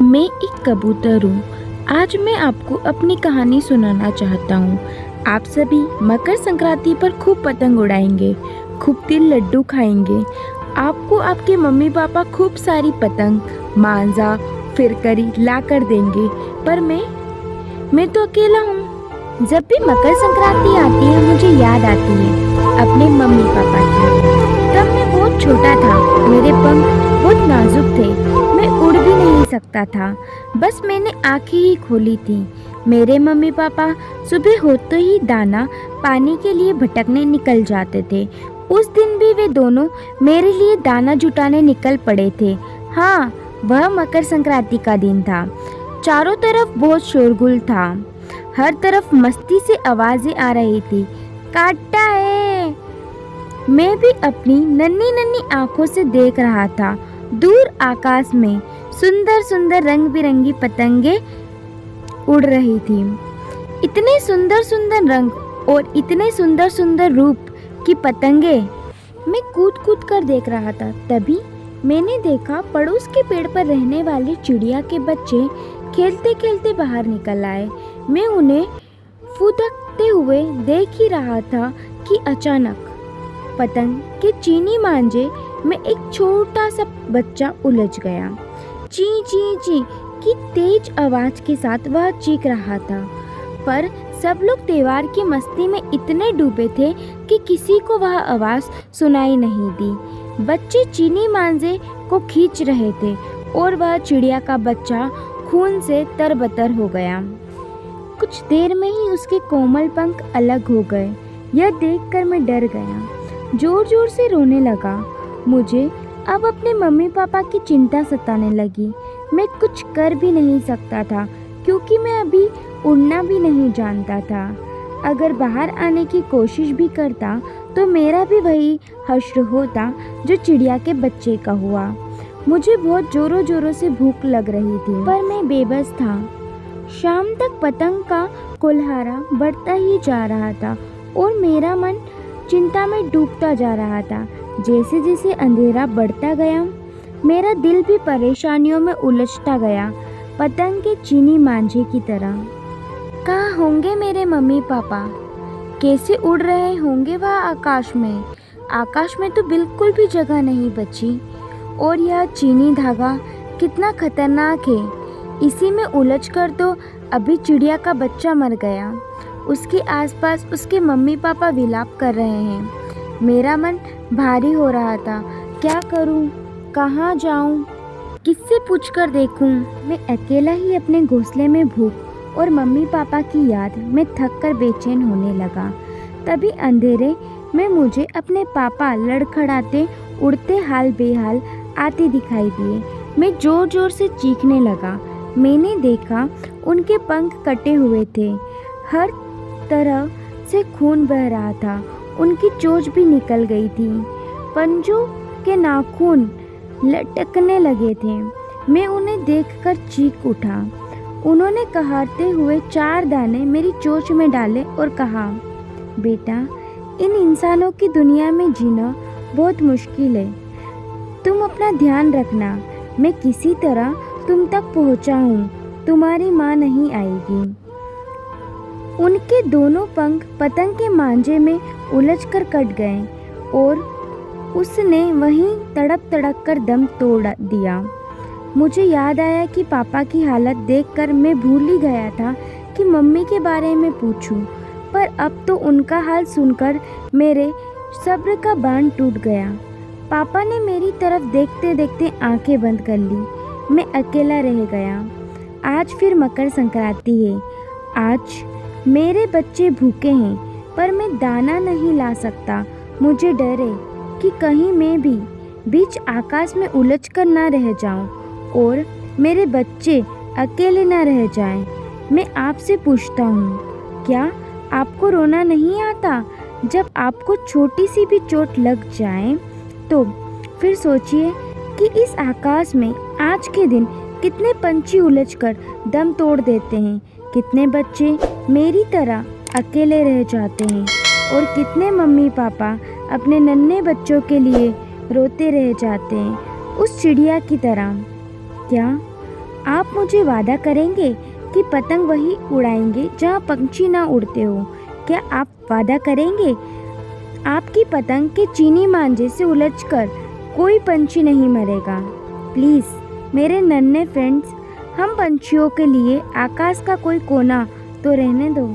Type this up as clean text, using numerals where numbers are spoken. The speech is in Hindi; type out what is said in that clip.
मैं एक कबूतर हूँ। आज मैं आपको अपनी कहानी सुनाना चाहता हूँ। आप सभी मकर संक्रांति पर खूब पतंग उड़ाएंगे, खूब तिल लड्डू खाएंगे। आपको आपके मम्मी पापा खूब सारी पतंग, मांजा, फिरकरी ला कर देंगे, पर मैं तो अकेला हूँ। जब भी मकर संक्रांति आती है मुझे याद आती है अपने मम्मी पापा की। तब मैं बहुत छोटा था, मेरे पंख बहुत नाजुक थे, मैं उड़ भी नहीं सकता था, बस मैंने आंखें ही खोली थी। मेरे मम्मी पापा सुबह होते ही दाना पानी के लिए भटकने निकल जाते थे। उस दिन भी वे दोनों मेरे लिए दाना जुटाने निकल पड़े थे। हाँ, वह मकर संक्रांति का दिन था। चारों तरफ बहुत शोरगुल था, हर तरफ मस्ती से आवाजें आ रही थी। काटा है। मैं भी अपनी नन्ही नन्ही आंखों से देख रहा था। दूर आकाश में सुंदर सुंदर रंग बिरंगी पतंगे उड़ रही थी। इतने सुंदर सुंदर रंग और इतने सुंदर सुंदर रूप की पतंगे मैं कूद कूद कर देख रहा था। तभी मैंने देखा पड़ोस के पेड़ पर रहने वाली चिड़िया के बच्चे खेलते खेलते बाहर निकल आए। मैं उन्हें फुदकते हुए देख ही रहा था कि अचानक पतंग के चीनी मांझे में एक छोटा सा बच्चा उलझ गया। ची ची ची की तेज आवाज के साथ वह चीख रहा था, पर सब लोग त्योहार की मस्ती में इतने डूबे थे कि किसी को वह आवाज सुनाई नहीं दी। बच्चे चीनी मांझे को खींच रहे थे और वह चिड़िया का बच्चा खून से तरबतर हो गया। कुछ देर में ही उसके कोमल पंख अलग हो गए। यह देखकर मैं डर गया, जोर जोर से रोने लगा। मुझे अब अपने मम्मी पापा की चिंता सताने लगी। मैं कुछ कर भी नहीं सकता था क्योंकि मैं अभी उड़ना भी नहीं जानता था। अगर बाहर आने की कोशिश भी करता तो मेरा भी वही हश्र होता जो चिड़िया के बच्चे का हुआ। मुझे बहुत जोरों जोरों से भूख लग रही थी, पर मैं बेबस था। शाम तक पतंग का कुल्हारा बढ़ता ही जा रहा था और मेरा मन चिंता में डूबता जा रहा था। जैसे जैसे अंधेरा बढ़ता गया, मेरा दिल भी परेशानियों में उलझता गया, पतंग के चीनी मांझे की तरह। कहाँ होंगे मेरे मम्मी पापा? कैसे उड़ रहे होंगे वह आकाश में? आकाश में तो बिल्कुल भी जगह नहीं बची। और यह चीनी धागा कितना खतरनाक है। इसी में उलझकर तो अभी चिड़िया का बच्चा मर गया। उसके आसपास उसके मम्मी पापा विलाप कर रहे हैं। मेरा मन भारी हो रहा था। क्या करूं? कहाँ जाऊं? किससे पूछकर देखूं? मैं अकेला ही अपने घोंसले में भूख और मम्मी पापा की याद में थक कर बेचैन होने लगा। तभी अंधेरे में मुझे अपने पापा लड़खड़ाते उड़ते हाल बेहाल आते दिखाई दिए। मैं जोर जोर से चीखने लगा। मैंने देखा उनके पंख कटे हुए थे, हर तरह से खून बह रहा था, उनकी चोंच भी निकल गई थी, पंजों के नाखून लटकने लगे थे। मैं उन्हें देखकर चीख उठा। उन्होंने कहते हुए 4 दाने मेरी चोंच में डाले और कहा, बेटा, इन इंसानों की दुनिया में जीना बहुत मुश्किल है, तुम अपना ध्यान रखना। मैं किसी तरह तुम तक पहुंचा हूँ, तुम्हारी माँ नहीं आएगी। उनके दोनों पंख पतंग के मांझे में उलझकर कट गए और उसने वहीं तड़प तड़प कर दम तोड़ दिया। मुझे याद आया कि पापा की हालत देखकर मैं भूल ही गया था कि मम्मी के बारे में पूछूं, पर अब तो उनका हाल सुनकर मेरे सब्र का बांध टूट गया। पापा ने मेरी तरफ देखते देखते आंखें बंद कर ली। मैं अकेला रह गया। आज फिर मकर संक्रांति है। आज मेरे बच्चे भूखे हैं, पर मैं दाना नहीं ला सकता। मुझे डर है कि कहीं मैं भी बीच आकाश में उलझकर ना रह जाऊं और मेरे बच्चे अकेले ना रह जाएं। मैं आपसे पूछता हूँ, क्या आपको रोना नहीं आता जब आपको छोटी सी भी चोट लग जाए? तो फिर सोचिए कि इस आकाश में आज के दिन कितने पंछी उलझकर दम तोड़ देते हैं, कितने बच्चे मेरी तरह अकेले रह जाते हैं और कितने मम्मी पापा अपने नन्हे बच्चों के लिए रोते रह जाते हैं, उस चिड़िया की तरह। क्या आप मुझे वादा करेंगे कि पतंग वही उड़ाएंगे जहाँ पंछी ना उड़ते हो? क्या आप वादा करेंगे? आपकी पतंग के चीनी मांझे से उलझकर कोई पंछी नहीं मरेगा। प्लीज़ मेरे नन्हे फ्रेंड्स, हम पंछियों के लिए आकाश का कोई कोना तो रहने दो।